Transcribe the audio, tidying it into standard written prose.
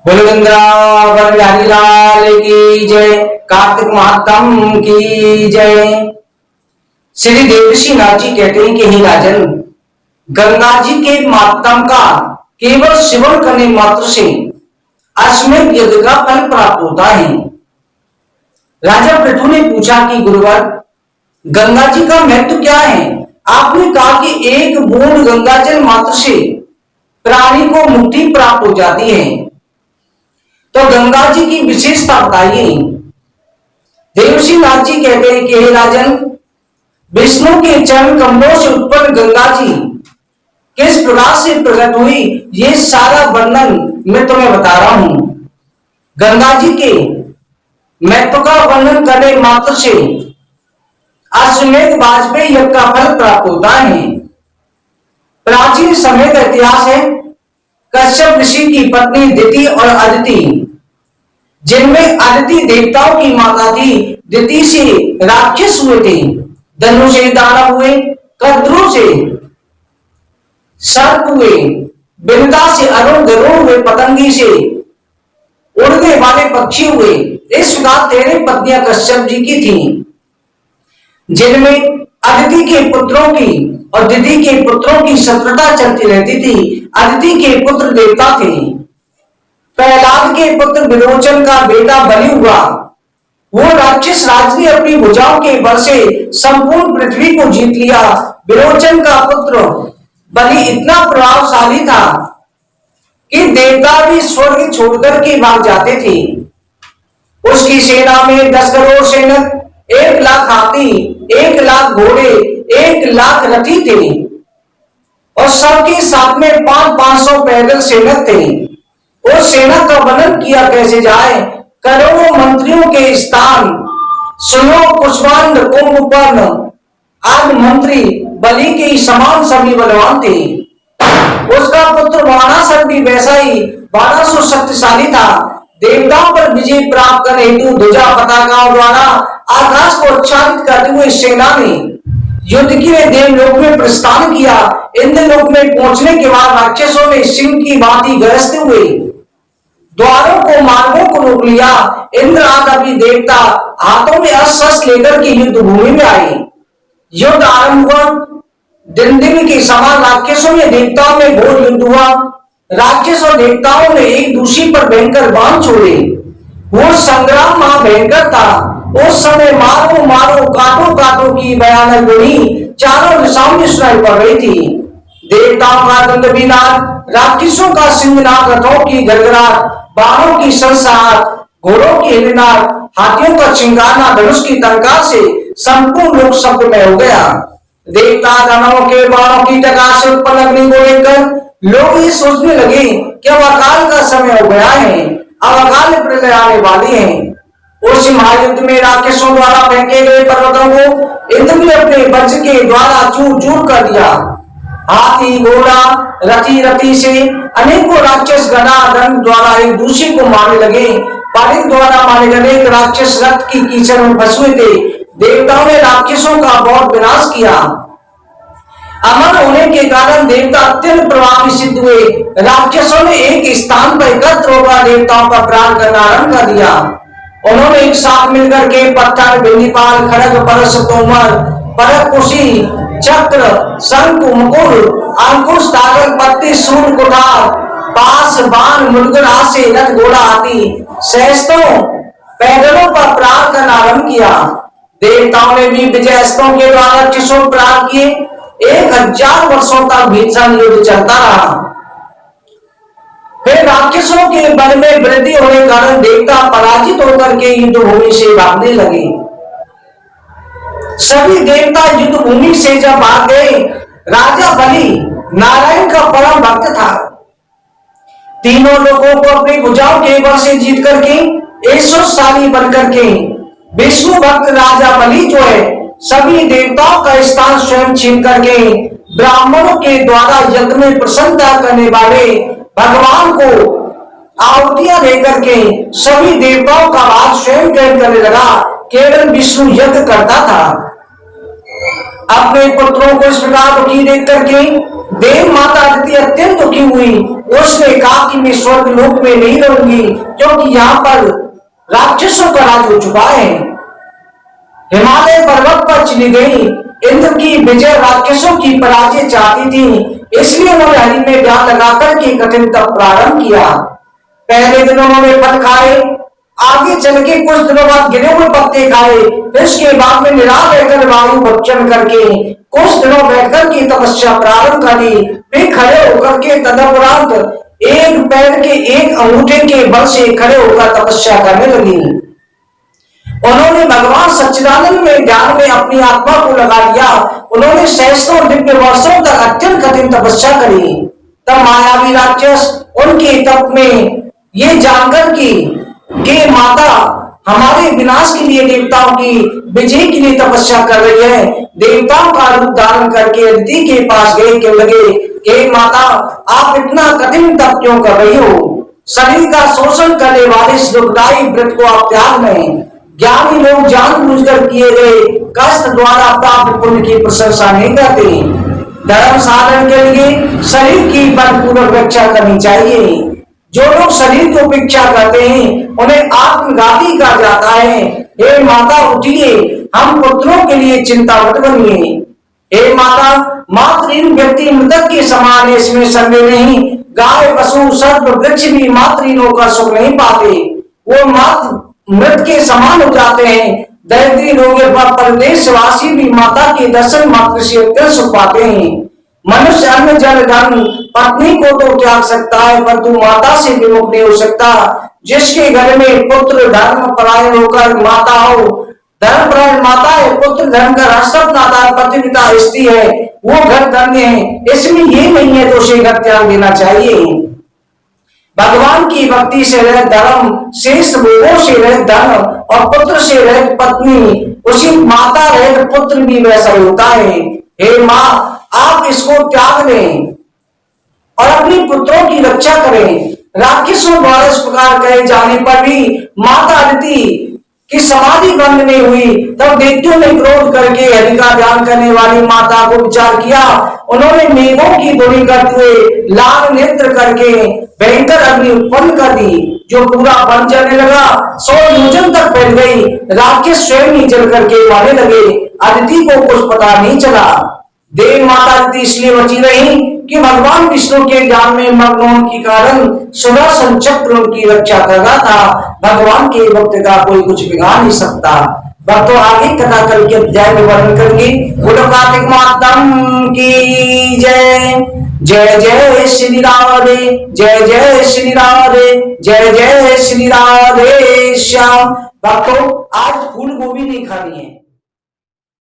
बोल वृंदावन बिहारी लाल की जय। कार्तिक महात्म की जय। श्री देवर्षि नाथ जी कहते हैं कि हे राजन, गंगा जी के महात्म का केवल सेवन करने मात्र से अश्वमेध यज्ञ का फल प्राप्त होता है। राजा पृथु ने पूछा कि गुरुवर, गंगा जी का महत्व क्या है? आपने कहा कि एक बूंद गंगा जल मात्र से प्राणी को मुक्ति प्राप्त हो जाती है, तो गंगा जी की विशेषता बताइए। देवर्षि नाथ जी कहते हैं कि हे राजन, विष्णु के चरण कमलों से उत्पन्न गंगा जी किस प्रकार से प्रकट हुई, ये सारा वर्णन मैं तुम्हें बता रहा हूं। गंगा जी के महत्व का वर्णन करने मात्र से अश्वमेध वाजपेयी यज्ञ का फल प्राप्त होता है। प्राचीन समय का इतिहास है। कश्यप ऋषि की पत्नी दिति और अदिति, जिनमें अदिति देवताओं की माता थी, दिति से राक्षस हुए थे, धनु से दानव हुए, कद्रु से सर्प हुए, बिरदा से अरुण, गरुड़ हुए, पतंगी से उड़ने वाले पक्षी हुए। इस प्रकार 13 पत्नियां कश्यप जी की थी, जिनमें अदिति के पुत्रों की और दिति के पुत्रों की शत्रुता चलती रहती थी। अदिति के पुत्र देवता थे। प्रहलाद के पुत्र विरोचन का बेटा बलि हुआ। वो राक्षस राज ने अपनी भुजाओं के बल से संपूर्ण पृथ्वी को जीत लिया। विरोचन का पुत्र बलि इतना प्रभावशाली था कि देवता भी स्वर्ग छोड़कर के भाग जाते थे। उसकी सेना में 10 करोड़ सैनिक, 1 लाख हाथी, 1 लाख घोड़े, 1 लाख रथी थे और सबके साथ में 500 पैदल सैनिक थे। उस सेना का वर्णन किया कैसे जाए। करोड़ों मंत्रियों के स्थान सुनो पुष्पांड कुंभकर्ण आदि मंत्री बलि के समान सभी बलवान थे। उसका पुत्र बाणासुर भी वैसा ही बाणासुर शक्तिशाली था। देवताओं पर विजय प्राप्त करने हेतु ध्वजा पताकाओं द्वारा आकाश को आच्छादित करते हुए सेना ने युद्ध के लिए देवलोक में प्रस्थान किया। इंद्रलोक में पहुंचने के बाद राक्षसों ने सिंह की भांति गरजते हुए द्वारों को, मार्गों को रोक लिया। इंद्र आदि अपनी देवता हाथों में अस्त्र लेकर के युद्ध भूमि में आए। युद्ध आरंभ हुआ। दिन के समान राक्षसों में देवताओं में घोर युद्ध हुआ। राक्षस और देवताओं ने एक दूसरे पर भयंकर बाण छोड़े। वो संग्राम महाभयंकर था। उस समय मारो मारो काटो काटो की भयानक ध्वनि चारों दिशाओं में सुनाई पड़ रही थी। देवताओं का दंड विनाद, राक्षसों का सिंहनाद, रथों की गड़गड़ाहट, बाणों की सरसराहट, घोड़ों की हिलनाद, हाथियों का चिंगारना, धनुष की टंकार से संपूर्ण लोक शब्दमय हो गया। देवता दानवों के बाणों की टकार से उत्पन्न अग्नि को लेकर लोग ये सोचने लगे कि अब अकाल का समय हो गया है, अब अकाल प्रलय आने वाली है। उस महायुद्ध में राक्षसों द्वारा फेंके गए पर्वतों को इंद्र ने अपने वज्र के द्वारा चूर चूर कर दिया। हाथी, घोड़ा, रथी, रथी से अनेकों राक्षस गदा दंड द्वारा एक दूसरे को मारने लगे। पालिक द्वारा मारे गए अनेक राक्षस रथ की कीचड़ में फंसे हुए थे। देवताओं ने राक्षसों का बहुत विनाश किया। अमर होने के कारण देवता अत्यंत प्रभावी सिद्ध हुए। राक्षसों ने एक स्थान पर एकत्र होकर देवताओं का प्राण करना आरंभ कर दिया। उन्होंने एक साथ मिलकर के पत्थर, बिंदीपाल, खड़ग, परस, तोमर, परक, कुशी, चक्र, शंख, मुकुल, अंकुश, तागल, पत्ती, सूर्य, कुठार, पास, बाण, मुड़गड़ आदि से रथ, घोड़ा, हाथी सहस्त्रों पैदलों पर प्रहार करना आरंभ किया। देवताओं ने भी विजय अस्त्रों के द्वारा राक्षसों पर प्रहार किए। 1000 वर्षों तक भीषण युद्ध चलता रहा। फिर राक्षसों के बल में वृद्धि होने के कारण देवता पराजित होकर के युद्ध भूमि से भागने लगे। सभी देवता युद्ध भूमि से जब भाग गए, राजा बलि नारायण का परम भक्त था। तीनों लोगों को अपनी भुजाओं के बल से जीत करके ऐश्वर्यशाली बनकर के विष्णु भक्त राजा बलि जो है सभी देवताओं का स्थान स्वयं छीन करके ब्राह्मणों के द्वारा यज्ञ में प्रसन्नता करने वाले भगवान को आहुतियां देकर के सभी देवताओं का भाग स्वयं ग्रहण करने लगा। केवल विष्णु यज्ञ करता था। अपने पुत्रों को इस प्रकार दुखी देख करके देव माता अदिति अत्यंत दुखी हुई। उसने कहा कि मैं स्वर्ग लोक में नहीं रहूंगी, क्योंकि यहाँ पर राक्षसों का राज हो चुका है। हिमालय पर्वत पर चली गई। इंद्र की विजय राक्षसों की पराजय चाहती थी, इसलिए उन्होंने हरि में ध्यान लगाकर के कठिन तप प्रारंभ किया। पहले दिन उन्होंने फल खाए, आगे चल के कुछ दिनों बाद गिरे हुए पत्ते खाए, फिर उसके बाद में निराश रहकर वायु भक्षण करके कुछ दिनों बैठकर की तपस्या प्रारंभ कर दी। फिर खड़े होकर के तदुपरांत एक पैर के एक अंगूठे के बल से खड़े होकर तपस्या करने लगी। उन्होंने भगवान सच्चिदानंद में ध्यान में अपनी आत्मा को लगा लिया। उन्होंने सहस्त्रों दिव्य वर्षों तक अत्यंत कठिन तपस्या करी। तब मायावी राक्षस उनके तप में ये जानकर कि माता हमारे विनाश के लिए देवताओं की विजय के लिए तपस्या कर रही है, देवताओं का रूप धारण करके अदिति के पास गए, कहने लगे कि माता आप इतना कठिन तप क्यों कर रही हो? शरीर का शोषण करने वाले इस दुखदायी व्रत को आप त्याग लें। ज्ञानी लोग जानबूझकर किए गए कष्ट द्वारा प्राप्त पुण्य की प्रशंसा नहीं करते। धर्म साधन के लिए शरीर की बलपूर्वक रक्षा करनी चाहिए। जो लोग शरीर की उपेक्षा करते हैं उन्हें आत्मघाती कहा जाता है। हे माता उठिए, हम पुत्रों के लिए चिंता मत बनिए। हे माता, मातृहीन व्यक्ति मृतक के समान है, इसमें संदेह नहीं। गाय, पशु, सर्प, वृक्ष भी मातृहीनों का सुख नहीं पाते, वो मात्र मृत के समान हो जाते हैं। दरिद्री लोग परदेशवासी भी माता के दर्शन मात्र से अत्यंत सुख पाते हैं। मनुष्य अन्न जल धन पत्नी को तो त्याग सकता है, परंतु माता से विमुख नहीं हो सकता। जिसके घर में पुत्र धर्म परायण होकर माता हो, धर्म परायण माता है, पुत्र धर्म का राष्ट्र नाता पतिपिता स्त्री है, वो घर धन्य है। इसमें ये नहीं है तो उसे घर त्याग देना चाहिए। भगवान की भक्ति से रह धर्म, शेष भोगों से रह धन और पुत्र से रह पत्नी, उसी माता रह पुत्र भी वैसा होता है। हे माँ, आप इसको त्याग दें और अपनी पुत्रों की रक्षा करें। राक्षसों द्वारा इस प्रकार कहे जाने पर भी माता अदिति की समाधि बंद नहीं हुई। तब दैत्यों ने क्रोध करके हरि का ध्यान करने वाली माता को विचार किया। उन्होंने मेघों की ध्वनि करते हुए लाल नेत्र करके भयंकर अग्नि उत्पन्न कर दी, जो पूरा बन जाने लगा। 100 योजन तक फैल गई। राक्षस स्वयं ही जल करके मारने लगे। अदिति को कुछ पता नहीं चला। देव माता अदिति इसलिए बची रही कि भगवान विष्णु के ध्यान में मग्न होने के कारण सुदर्शन चक्र उनकी रक्षा कर रहा था। भगवान के भक्त का कोई कुछ बिगाड़ नहीं सकता। भक्तों, आगे कथा कल के अध्याय में वर्णन करेंगे। बोलो कार्तिक मातम की जय। जय जय श्री राधे, जय जय श्री राधे, जय जय श्री राधे श्याम। भक्तों, आज फूल गोभी नहीं खानी है।